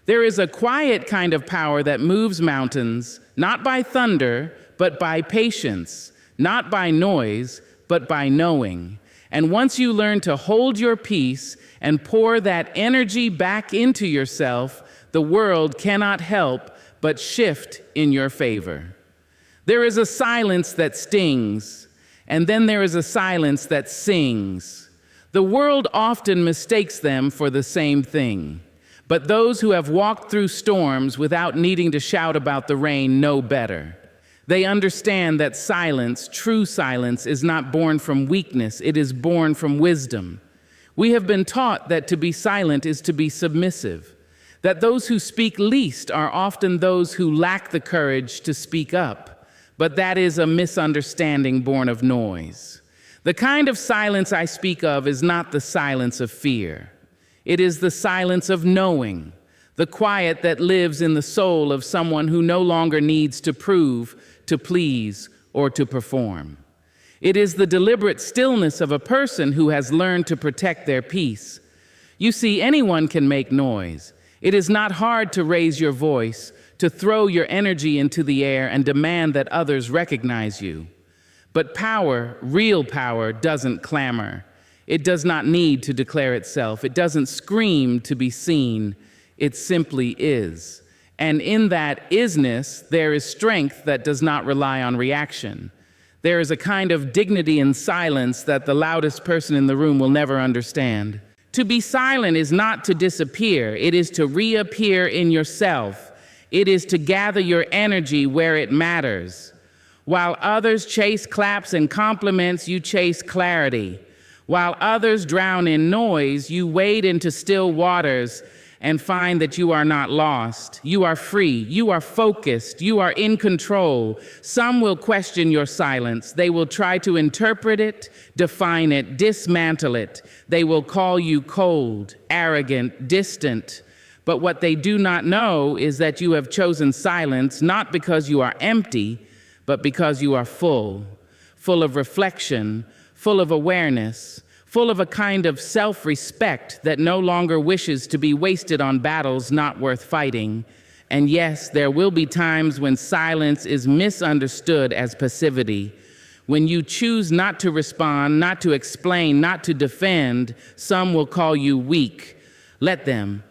There is a quiet kind of power that moves mountains, not by thunder, but by patience, not by noise, but by knowing. And once you learn to hold your peace and pour that energy back into yourself, the world cannot help but shift in your favor. There is a silence that stings, and then there is a silence that sings. The world often mistakes them for the same thing. But those who have walked through storms without needing to shout about the rain know better. They understand that silence, true silence, is not born from weakness, it is born from wisdom. We have been taught that to be silent is to be submissive, that those who speak least are often those who lack the courage to speak up, but that is a misunderstanding born of noise. The kind of silence I speak of is not the silence of fear. It is the silence of knowing, the quiet that lives in the soul of someone who no longer needs to prove, to please, or to perform. It is the deliberate stillness of a person who has learned to protect their peace. You see, anyone can make noise. It is not hard to raise your voice, to throw your energy into the air and demand that others recognize you. But power, real power, doesn't clamor. It does not need to declare itself. It doesn't scream to be seen. It simply is. And in that isness, there is strength that does not rely on reaction. There is a kind of dignity in silence that the loudest person in the room will never understand. To be silent is not to disappear. It is to reappear in yourself. It is to gather your energy where it matters. While others chase claps and compliments, you chase clarity. While others drown in noise, you wade into still waters and find that you are not lost. You are free, you are focused, you are in control. Some will question your silence. They will try to interpret it, define it, dismantle it. They will call you cold, arrogant, distant. But what they do not know is that you have chosen silence not because you are empty, but because you are full of reflection, full of awareness, full of a kind of self-respect that no longer wishes to be wasted on battles not worth fighting. And yes, there will be times when silence is misunderstood as passivity. When you choose not to respond, not to explain, not to defend, some will call you weak. Let them,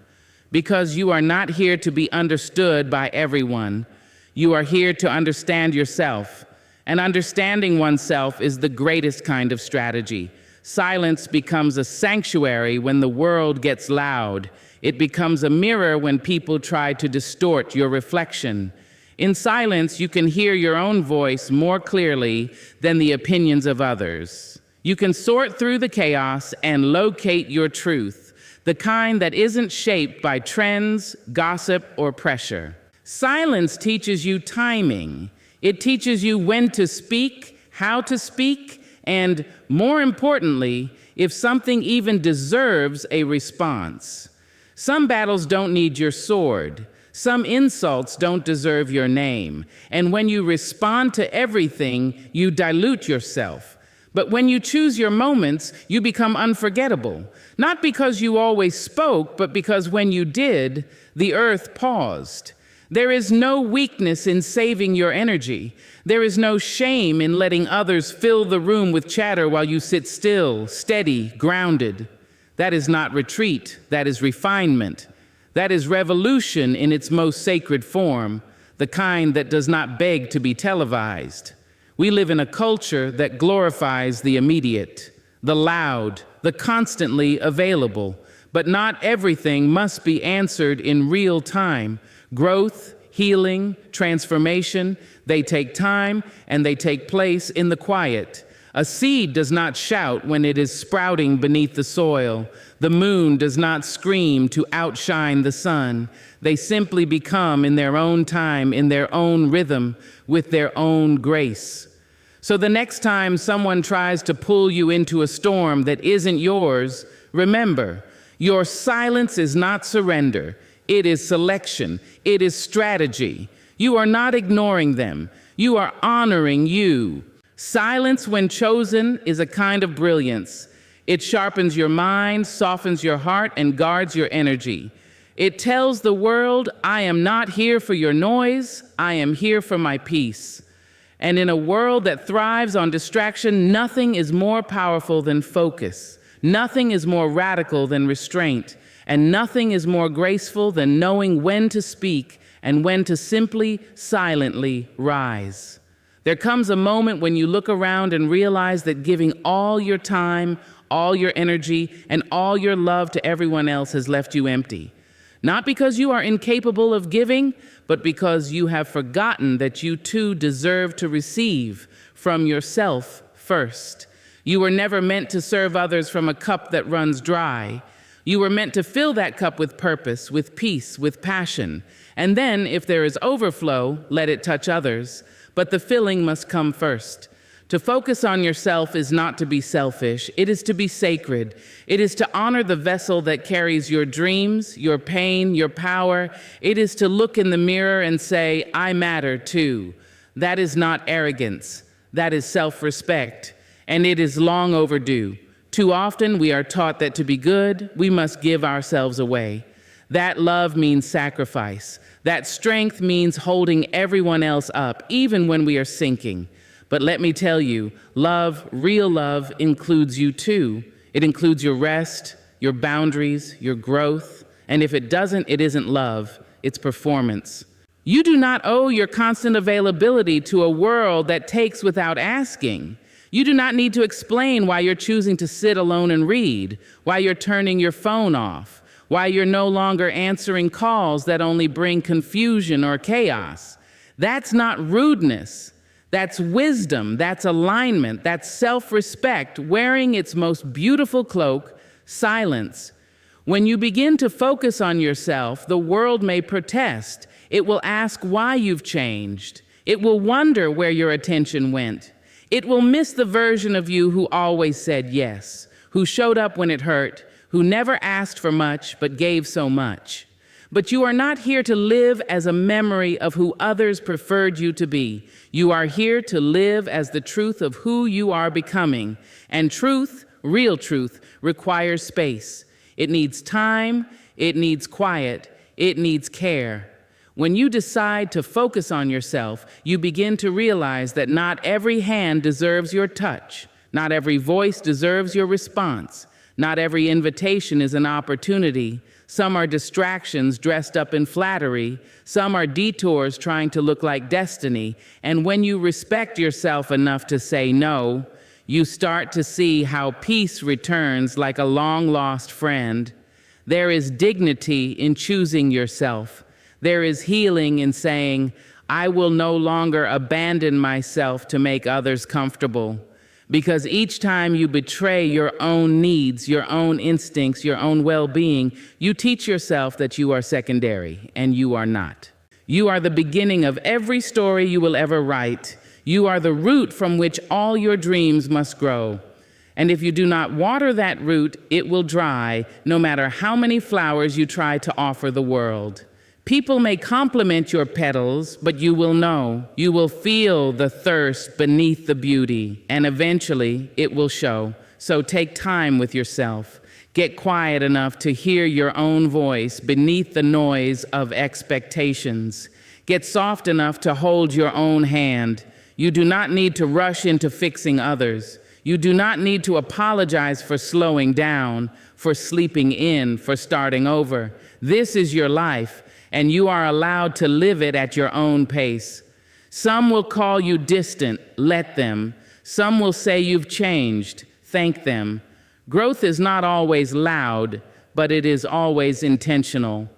because you are not here to be understood by everyone. You are here to understand yourself. And understanding oneself is the greatest kind of strategy. Silence becomes a sanctuary when the world gets loud. It becomes a mirror when people try to distort your reflection. In silence, you can hear your own voice more clearly than the opinions of others. You can sort through the chaos and locate your truth, the kind that isn't shaped by trends, gossip, or pressure. Silence teaches you timing. It teaches you when to speak, how to speak, and more importantly, if something even deserves a response. Some battles don't need your sword. Some insults don't deserve your name. And when you respond to everything, you dilute yourself. But when you choose your moments, you become unforgettable. Not because you always spoke, but because when you did, the earth paused. There is no weakness in saving your energy. There is no shame in letting others fill the room with chatter while you sit still, steady, grounded. That is not retreat, that is refinement. That is revolution in its most sacred form, the kind that does not beg to be televised. We live in a culture that glorifies the immediate, the loud, the constantly available. But not everything must be answered in real time. Growth, healing, transformation, they take time and they take place in the quiet. A seed does not shout when it is sprouting beneath the soil. The moon does not scream to outshine the sun. They simply become in their own time, in their own rhythm, with their own grace. So the next time someone tries to pull you into a storm that isn't yours, remember, your silence is not surrender. It is selection. It is strategy. You are not ignoring them. You are honoring you. Silence, when chosen, is a kind of brilliance. It sharpens your mind, softens your heart, and guards your energy. It tells the world, I am not here for your noise, I am here for my peace. And in a world that thrives on distraction, nothing is more powerful than focus. Nothing is more radical than restraint. And nothing is more graceful than knowing when to speak and when to simply, silently rise. There comes a moment when you look around and realize that giving all your time, all your energy, and all your love to everyone else has left you empty. Not because you are incapable of giving, but because you have forgotten that you too deserve to receive from yourself first. You were never meant to serve others from a cup that runs dry. You were meant to fill that cup with purpose, with peace, with passion. And then, if there is overflow, let it touch others. But the filling must come first. To focus on yourself is not to be selfish. It is to be sacred. It is to honor the vessel that carries your dreams, your pain, your power. It is to look in the mirror and say, I matter too. That is not arrogance. That is self-respect. And it is long overdue. Too often we are taught that to be good, we must give ourselves away. That love means sacrifice. That strength means holding everyone else up, even when we are sinking. But let me tell you, love, real love, includes you too. It includes your rest, your boundaries, your growth. And if it doesn't, it isn't love, it's performance. You do not owe your constant availability to a world that takes without asking. You do not need to explain why you're choosing to sit alone and read, why you're turning your phone off, why you're no longer answering calls that only bring confusion or chaos. That's not rudeness. That's wisdom, that's alignment, that's self-respect, wearing its most beautiful cloak, silence. When you begin to focus on yourself, the world may protest. It will ask why you've changed. It will wonder where your attention went. It will miss the version of you who always said yes, who showed up when it hurt, who never asked for much but gave so much. But you are not here to live as a memory of who others preferred you to be. You are here to live as the truth of who you are becoming. And truth, real truth, requires space. It needs time, it needs quiet, it needs care. When you decide to focus on yourself, you begin to realize that not every hand deserves your touch. Not every voice deserves your response. Not every invitation is an opportunity. Some are distractions dressed up in flattery. Some are detours trying to look like destiny. And when you respect yourself enough to say no, you start to see how peace returns like a long-lost friend. There is dignity in choosing yourself. There is healing in saying, I will no longer abandon myself to make others comfortable. Because each time you betray your own needs, your own instincts, your own well-being, you teach yourself that you are secondary, and you are not. You are the beginning of every story you will ever write. You are the root from which all your dreams must grow. And if you do not water that root, it will dry, no matter how many flowers you try to offer the world. People may compliment your petals, but you will know. You will feel the thirst beneath the beauty, and eventually it will show. So take time with yourself. Get quiet enough to hear your own voice beneath the noise of expectations. Get soft enough to hold your own hand. You do not need to rush into fixing others. You do not need to apologize for slowing down, for sleeping in, for starting over. This is your life, and you are allowed to live it at your own pace. Some will call you distant, let them. Some will say you've changed, thank them. Growth is not always loud, but it is always intentional.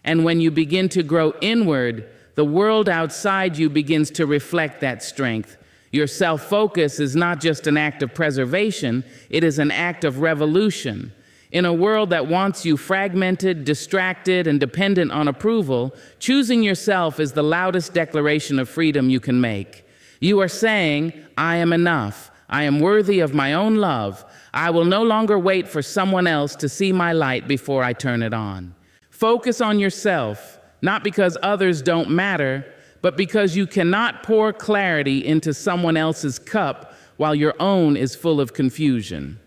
And when you begin to grow inward, the world outside you begins to reflect that strength. Your self-focus is not just an act of preservation, it is an act of revolution. In a world that wants you fragmented, distracted, and dependent on approval, choosing yourself is the loudest declaration of freedom you can make. You are saying, I am enough. I am worthy of my own love. I will no longer wait for someone else to see my light before I turn it on. Focus on yourself, not because others don't matter, but because you cannot pour clarity into someone else's cup while your own is full of confusion.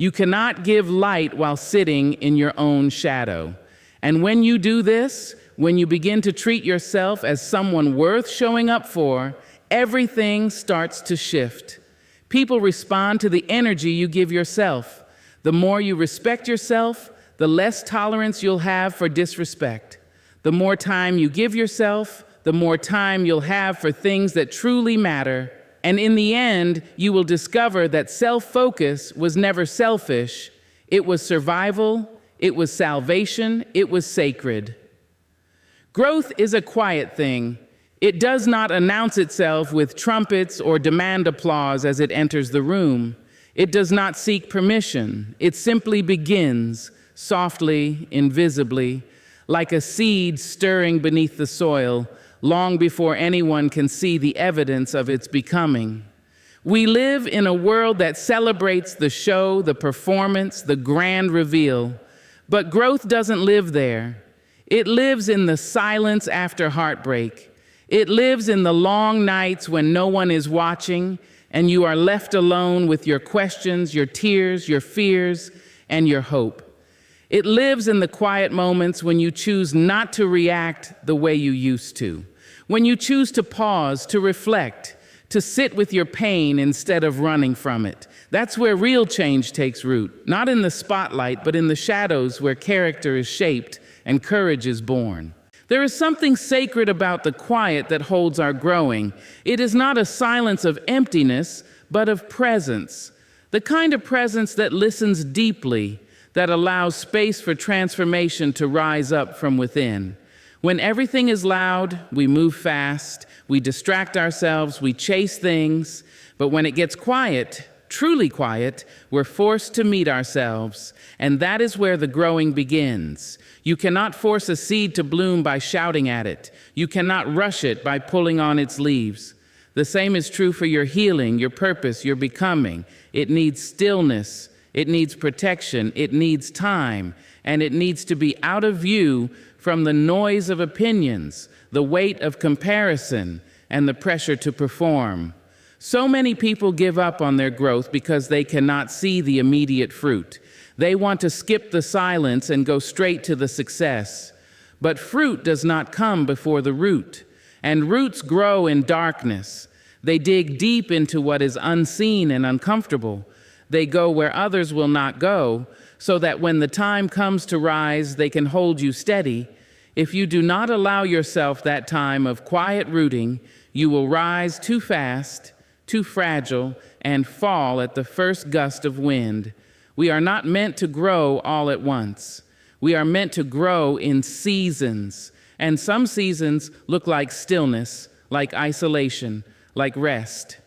You cannot give light while sitting in your own shadow. And when you do this, when you begin to treat yourself as someone worth showing up for, everything starts to shift. People respond to the energy you give yourself. The more you respect yourself, the less tolerance you'll have for disrespect. The more time you give yourself, the more time you'll have for things that truly matter. And in the end, you will discover that self-focus was never selfish. It was survival, it was salvation, it was sacred. Growth is a quiet thing. It does not announce itself with trumpets or demand applause as it enters the room. It does not seek permission. It simply begins, softly, invisibly, like a seed stirring beneath the soil, long before anyone can see the evidence of its becoming. We live in a world that celebrates the show, the performance, the grand reveal. But growth doesn't live there. It lives in the silence after heartbreak. It lives in the long nights when no one is watching and you are left alone with your questions, your tears, your fears, and your hope. It lives in the quiet moments when you choose not to react the way you used to, when you choose to pause, to reflect, to sit with your pain instead of running from it. That's where real change takes root, not in the spotlight, but in the shadows where character is shaped and courage is born. There is something sacred about the quiet that holds our growing. It is not a silence of emptiness, but of presence. The kind of presence that listens deeply, that allows space for transformation to rise up from within. When everything is loud, we move fast, we distract ourselves, we chase things, but when it gets quiet, truly quiet, we're forced to meet ourselves, and that is where the growing begins. You cannot force a seed to bloom by shouting at it. You cannot rush it by pulling on its leaves. The same is true for your healing, your purpose, your becoming. It needs stillness, it needs protection, it needs time, and it needs to be out of view from the noise of opinions, the weight of comparison, and the pressure to perform. So many people give up on their growth because they cannot see the immediate fruit. They want to skip the silence and go straight to the success. But fruit does not come before the root, and roots grow in darkness. They dig deep into what is unseen and uncomfortable. They go where others will not go, so that when the time comes to rise, they can hold you steady. If you do not allow yourself that time of quiet rooting, you will rise too fast, too fragile, and fall at the first gust of wind. We are not meant to grow all at once. We are meant to grow in seasons, and some seasons look like stillness, like isolation, like rest.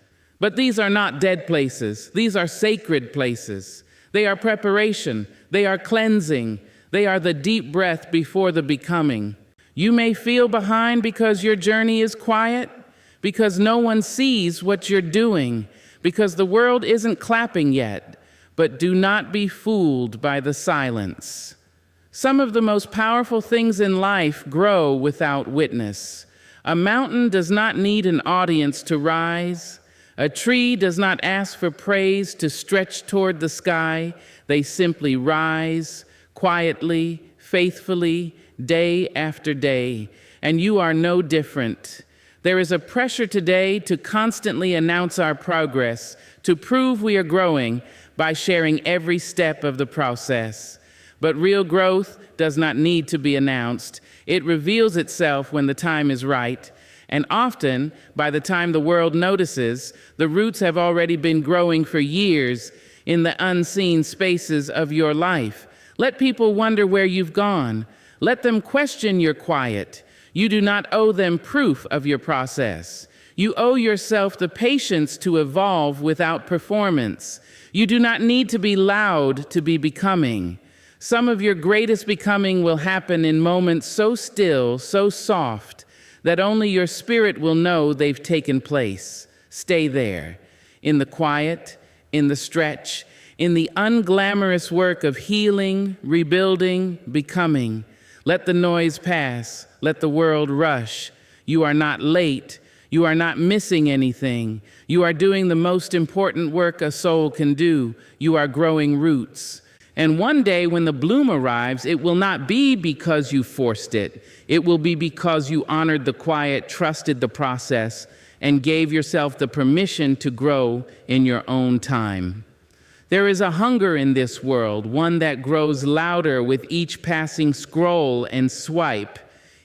But these are not dead places. These are sacred places. They are preparation. They are cleansing. They are the deep breath before the becoming. You may feel behind because your journey is quiet, because no one sees what you're doing, because the world isn't clapping yet. But do not be fooled by the silence. Some of the most powerful things in life grow without witness. A mountain does not need an audience to rise. A tree does not ask for praise to stretch toward the sky. They simply rise quietly, faithfully, day after day. And you are no different. There is a pressure today to constantly announce our progress, to prove we are growing by sharing every step of the process. But real growth does not need to be announced. It reveals itself when the time is right. And often, by the time the world notices, the roots have already been growing for years in the unseen spaces of your life. Let people wonder where you've gone. Let them question your quiet. You do not owe them proof of your process. You owe yourself the patience to evolve without performance. You do not need to be loud to be becoming. Some of your greatest becoming will happen in moments so still, so soft, that only your spirit will know they've taken place. Stay there, in the quiet, in the stretch, in the unglamorous work of healing, rebuilding, becoming. Let the noise pass. Let the world rush. You are not late. You are not missing anything. You are doing the most important work a soul can do. You are growing roots. And one day when the bloom arrives, it will not be because you forced it. It will be because you honored the quiet, trusted the process, and gave yourself the permission to grow in your own time. There is a hunger in this world, one that grows louder with each passing scroll and swipe.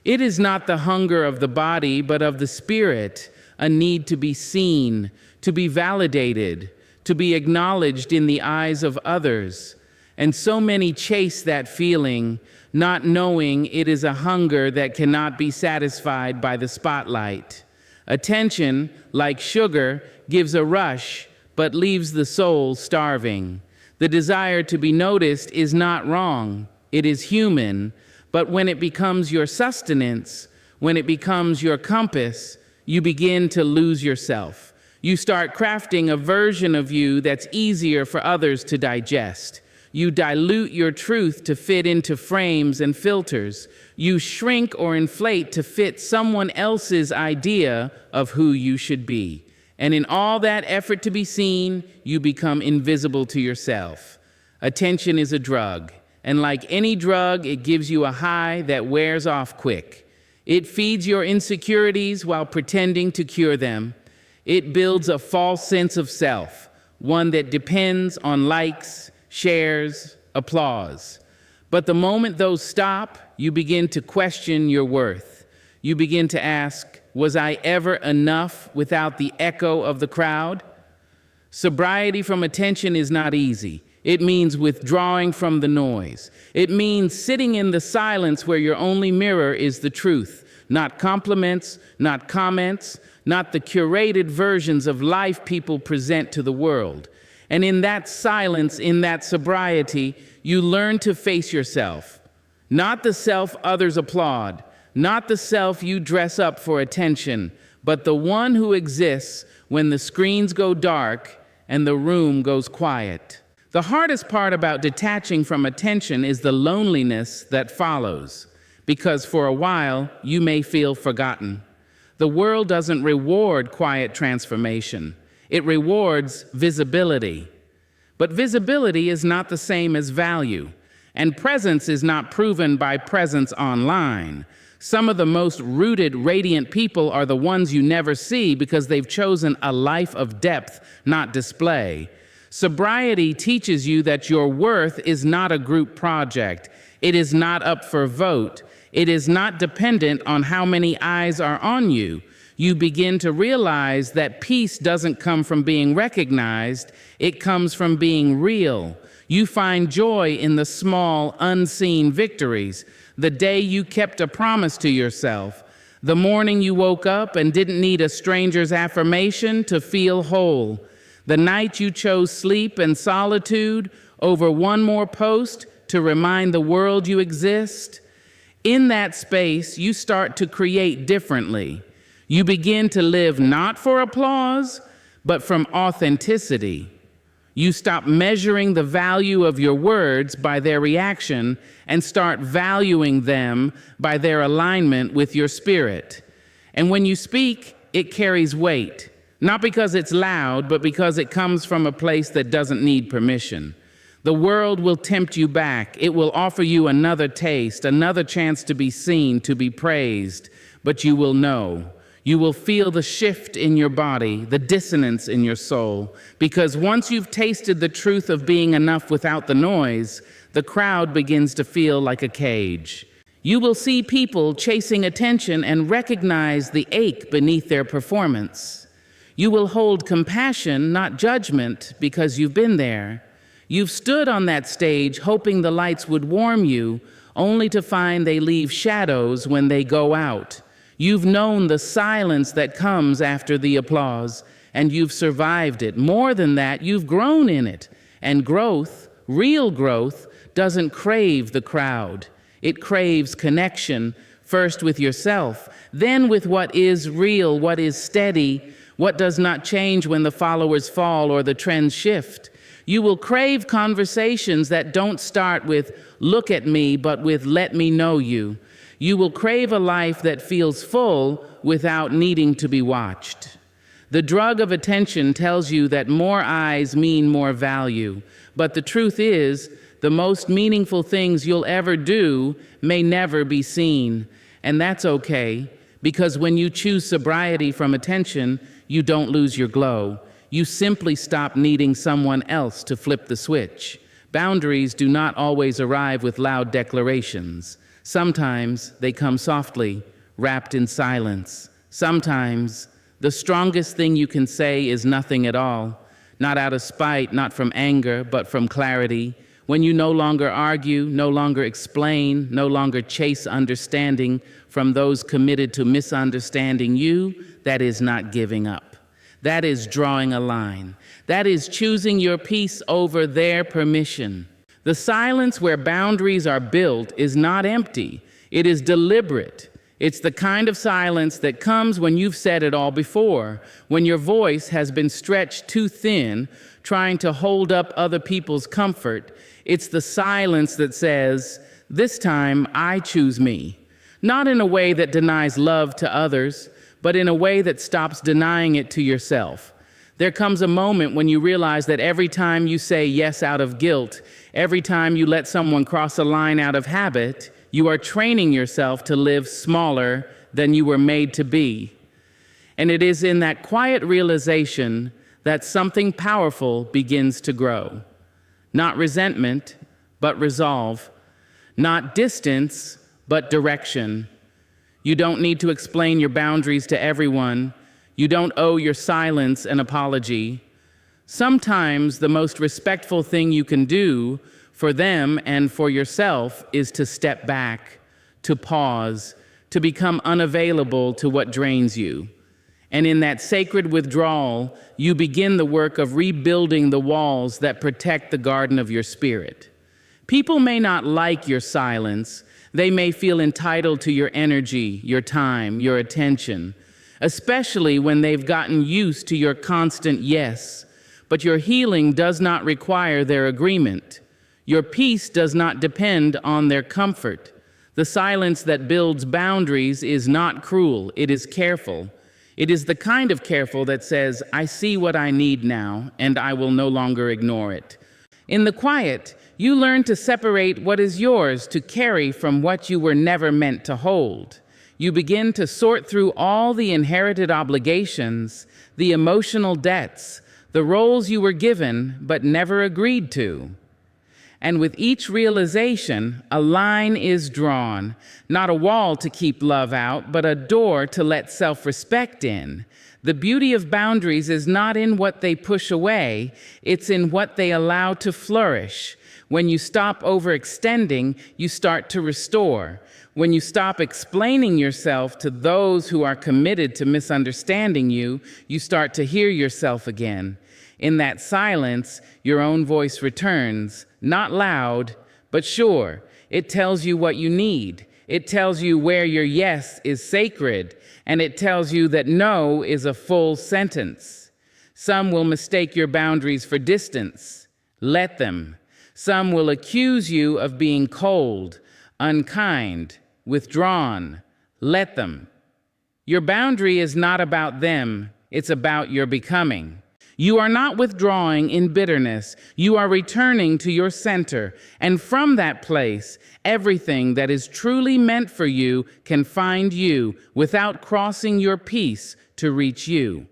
It is not the hunger of the body, but of the spirit, a need to be seen, to be validated, to be acknowledged in the eyes of others. And so many chase that feeling, not knowing it is a hunger that cannot be satisfied by the spotlight. Attention, like sugar, gives a rush, but leaves the soul starving. The desire to be noticed is not wrong. It is human. But when it becomes your sustenance, when it becomes your compass, you begin to lose yourself. You start crafting a version of you that's easier for others to digest. You dilute your truth to fit into frames and filters. You shrink or inflate to fit someone else's idea of who you should be. And in all that effort to be seen, you become invisible to yourself. Attention is a drug, and like any drug, it gives you a high that wears off quick. It feeds your insecurities while pretending to cure them. It builds a false sense of self, one that depends on likes, shares, applause. But the moment those stop, you begin to question your worth. You begin to ask, was I ever enough without the echo of the crowd? Sobriety from attention is not easy. It means withdrawing from the noise. It means sitting in the silence where your only mirror is the truth, not compliments, not comments, not the curated versions of life people present to the world. And in that silence, in that sobriety, you learn to face yourself. Not the self others applaud, not the self you dress up for attention, but the one who exists when the screens go dark and the room goes quiet. The hardest part about detaching from attention is the loneliness that follows, because for a while you may feel forgotten. The world doesn't reward quiet transformation. It rewards visibility. But visibility is not the same as value, and presence is not proven by presence online. Some of the most rooted, radiant people are the ones you never see because they've chosen a life of depth, not display. Sobriety teaches you that your worth is not a group project. It is not up for vote. It is not dependent on how many eyes are on you. You begin to realize that peace doesn't come from being recognized. It comes from being real. You find joy in the small, unseen victories. The day you kept a promise to yourself. The morning you woke up and didn't need a stranger's affirmation to feel whole. The night you chose sleep and solitude over one more post to remind the world you exist. In that space, you start to create differently. You begin to live not for applause, but from authenticity. You stop measuring the value of your words by their reaction and start valuing them by their alignment with your spirit. And when you speak, it carries weight. Not because it's loud, but because it comes from a place that doesn't need permission. The world will tempt you back. It will offer you another taste, another chance to be seen, to be praised. But you will know. You will feel the shift in your body, the dissonance in your soul. Because once you've tasted the truth of being enough without the noise, the crowd begins to feel like a cage. You will see people chasing attention and recognize the ache beneath their performance. You will hold compassion, not judgment, because you've been there. You've stood on that stage hoping the lights would warm you, only to find they leave shadows when they go out. You've known the silence that comes after the applause, and you've survived it. More than that, you've grown in it. And growth, real growth, doesn't crave the crowd. It craves connection, first with yourself, then with what is real, what is steady, what does not change when the followers fall or the trends shift. You will crave conversations that don't start with, look at me, but with, let me know you. You will crave a life that feels full without needing to be watched. The drug of attention tells you that more eyes mean more value. But the truth is, The most meaningful things you'll ever do may never be seen. And that's okay, because when you choose sobriety from attention, you don't lose your glow. You simply stop needing someone else to flip the switch. Boundaries do not always arrive with loud declarations. Sometimes they come softly, wrapped in silence. Sometimes the strongest thing you can say is nothing at all. Not out of spite, not from anger, but from clarity. When you no longer argue, no longer explain, no longer chase understanding from those committed to misunderstanding you, that is not giving up. That is drawing a line. That is choosing your peace over their permission. The silence where boundaries are built is not empty. It is deliberate. It's the kind of silence that comes when you've said it all before, when your voice has been stretched too thin, trying to hold up other people's comfort. It's the silence that says, "This time I choose me." Not in a way that denies love to others, but in a way that stops denying it to yourself. There comes a moment when you realize that every time you say yes out of guilt, every time you let someone cross a line out of habit, you are training yourself to live smaller than you were made to be. And it is in that quiet realization that something powerful begins to grow. Not resentment, but resolve. Not distance, but direction. You don't need to explain your boundaries to everyone. You don't owe your silence an apology. Sometimes the most respectful thing you can do for them and for yourself is to step back, to pause, to become unavailable to what drains you. And in that sacred withdrawal, you begin the work of rebuilding the walls that protect the garden of your spirit. People may not like your silence. They may feel entitled to your energy, your time, your attention, especially when they've gotten used to your constant yes. But your healing does not require their agreement. Your peace does not depend on their comfort. The silence that builds boundaries is not cruel, it is careful. It is the kind of careful that says, "I see what I need now, and I will no longer ignore it." In the quiet, you learn to separate what is yours to carry from what you were never meant to hold. You begin to sort through all the inherited obligations, the emotional debts, the roles you were given but never agreed to. And with each realization, a line is drawn, not a wall to keep love out, but a door to let self-respect in. The beauty of boundaries is not in what they push away, it's in what they allow to flourish. When you stop overextending, you start to restore. When you stop explaining yourself to those who are committed to misunderstanding you, you start to hear yourself again. In that silence, your own voice returns, not loud, but sure. It tells you what you need. It tells you where your yes is sacred, and it tells you that no is a full sentence. Some will mistake your boundaries for distance. Let them. Some will accuse you of being cold, unkind, withdrawn. Let them. Your boundary is not about them, it's about your becoming. You are not withdrawing in bitterness. You are returning to your center. And from that place, everything that is truly meant for you can find you without crossing your peace to reach you.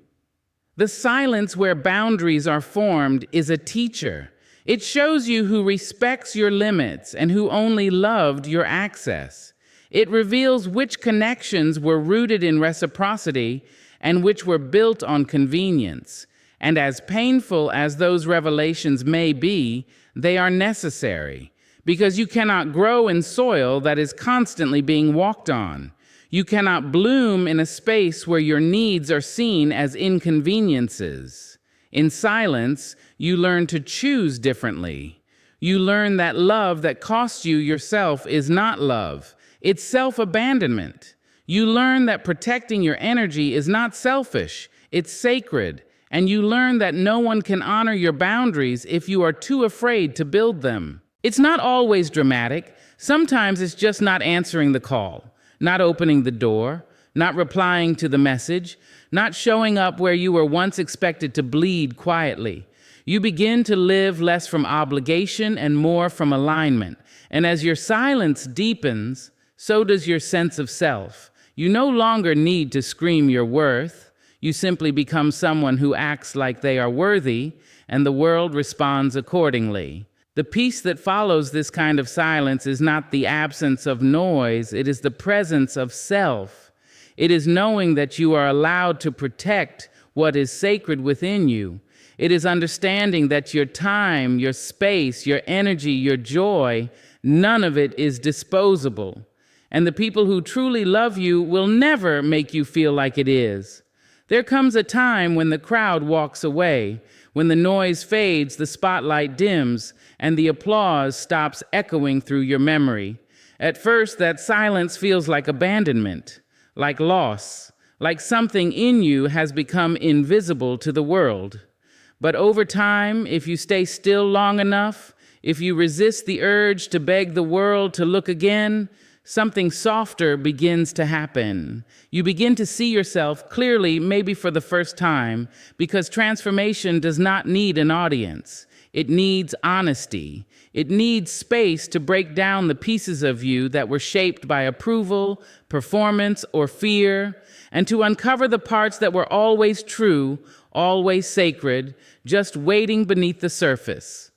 The silence where boundaries are formed is a teacher. It shows you who respects your limits and who only loved your access. It reveals which connections were rooted in reciprocity and which were built on convenience. And as painful as those revelations may be, they are necessary, because you cannot grow in soil that is constantly being walked on. You cannot bloom in a space where your needs are seen as inconveniences. In silence, you learn to choose differently. You learn that love that costs you yourself is not love. It's self-abandonment. You learn that protecting your energy is not selfish. It's sacred. And you learn that no one can honor your boundaries if you are too afraid to build them. It's not always dramatic. Sometimes it's just not answering the call, not opening the door, not replying to the message, not showing up where you were once expected to bleed quietly. You begin to live less from obligation and more from alignment. And as your silence deepens, so does your sense of self. You no longer need to scream your worth. You simply become someone who acts like they are worthy, and the world responds accordingly. The peace that follows this kind of silence is not the absence of noise, it is the presence of self. It is knowing that you are allowed to protect what is sacred within you. It is understanding that your time, your space, your energy, your joy, none of it is disposable. And the people who truly love you will never make you feel like it is. There comes a time when the crowd walks away, when the noise fades, the spotlight dims, and the applause stops echoing through your memory. At first, that silence feels like abandonment, like loss, like something in you has become invisible to the world. But over time, if you stay still long enough, if you resist the urge to beg the world to look again, something softer begins to happen. You begin to see yourself clearly, maybe for the first time, because transformation does not need an audience. It needs honesty. It needs space to break down the pieces of you that were shaped by approval, performance, or fear, and to uncover the parts that were always true, always sacred, just waiting beneath the surface.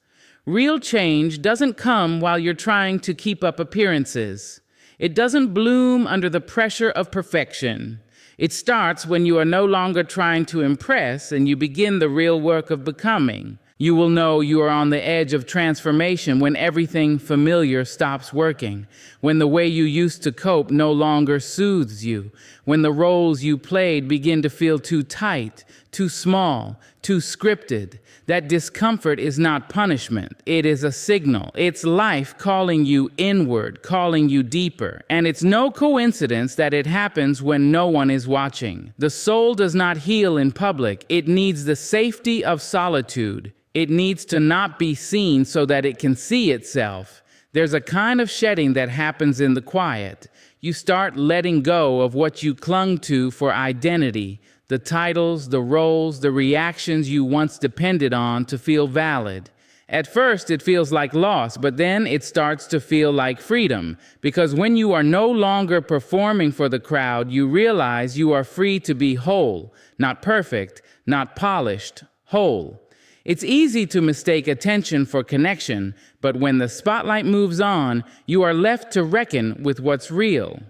Real change doesn't come while you're trying to keep up appearances. It doesn't bloom under the pressure of perfection. It starts when you are no longer trying to impress and you begin the real work of becoming. You will know you are on the edge of transformation when everything familiar stops working, when the way you used to cope no longer soothes you, when the roles you played begin to feel too tight, too small, too scripted. That discomfort is not punishment. It is a signal. It's life calling you inward, calling you deeper. And it's no coincidence that it happens when no one is watching. The soul does not heal in public. It needs the safety of solitude. It needs to not be seen so that it can see itself. There's a kind of shedding that happens in the quiet. You start letting go of what you clung to for identity, the titles, the roles, the reactions you once depended on to feel valid. At first, it feels like loss, but then it starts to feel like freedom, because when you are no longer performing for the crowd, you realize you are free to be whole, not perfect, not polished, whole. It's easy to mistake attention for connection, but when the spotlight moves on, you are left to reckon with what's real.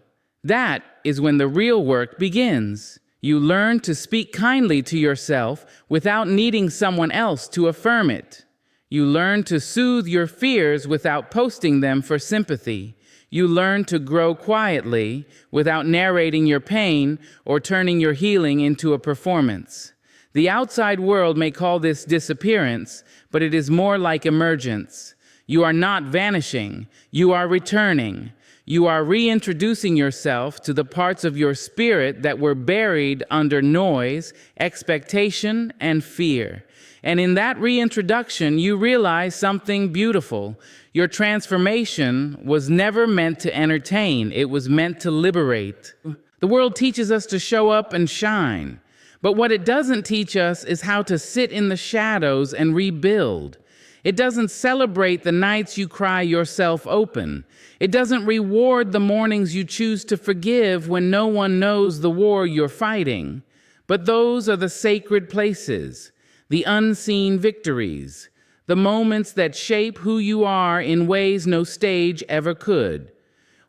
That is when the real work begins. You learn to speak kindly to yourself without needing someone else to affirm it. You learn to soothe your fears without posting them for sympathy. You learn to grow quietly without narrating your pain or turning your healing into a performance. The outside world may call this disappearance, but it is more like emergence. You are not vanishing, you are returning. You are reintroducing yourself to the parts of your spirit that were buried under noise, expectation, and fear. And in that reintroduction, you realize something beautiful. Your transformation was never meant to entertain, it was meant to liberate. The world teaches us to show up and shine. But what it doesn't teach us is how to sit in the shadows and rebuild. It doesn't celebrate the nights you cry yourself open. It doesn't reward the mornings you choose to forgive when no one knows the war you're fighting. But those are the sacred places, the unseen victories, the moments that shape who you are in ways no stage ever could.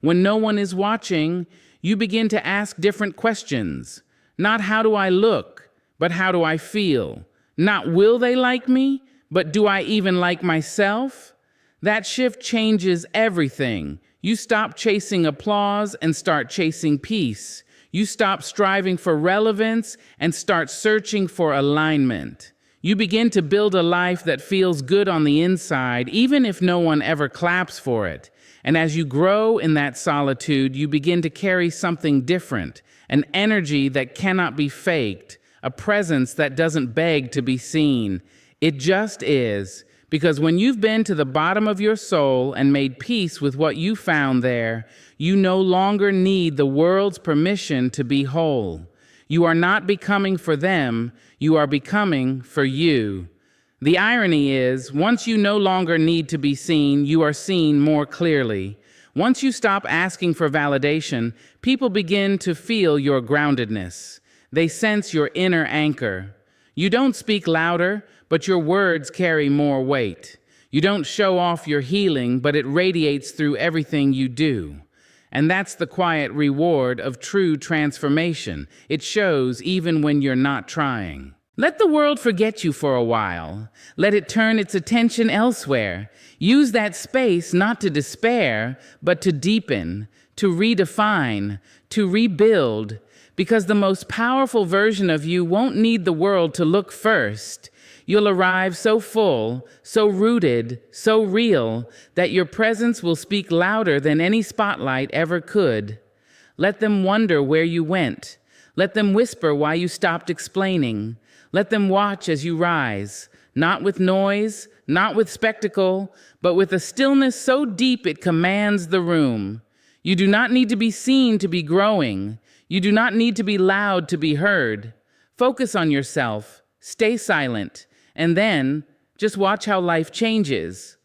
When no one is watching, you begin to ask different questions. Not how do I look, but how do I feel? Not will they like me, but do I even like myself? That shift changes everything. You stop chasing applause and start chasing peace. You stop striving for relevance and start searching for alignment. You begin to build a life that feels good on the inside, even if no one ever claps for it. And as you grow in that solitude, you begin to carry something different. An energy that cannot be faked, a presence that doesn't beg to be seen. It just is, because when you've been to the bottom of your soul and made peace with what you found there, you no longer need the world's permission to be whole. You are not becoming for them, you are becoming for you. The irony is, once you no longer need to be seen, you are seen more clearly. Once you stop asking for validation, people begin to feel your groundedness. They sense your inner anchor. You don't speak louder, but your words carry more weight. You don't show off your healing, but it radiates through everything you do. And that's the quiet reward of true transformation. It shows even when you're not trying. Let the world forget you for a while. Let it turn its attention elsewhere. Use that space not to despair, but to deepen, to redefine, to rebuild, because the most powerful version of you won't need the world to look first. You'll arrive so full, so rooted, so real, that your presence will speak louder than any spotlight ever could. Let them wonder where you went. Let them whisper why you stopped explaining. Let them watch as you rise, not with noise, not with spectacle, but with a stillness so deep it commands the room. You do not need to be seen to be growing. You do not need to be loud to be heard. Focus on yourself, stay silent, and then just watch how life changes.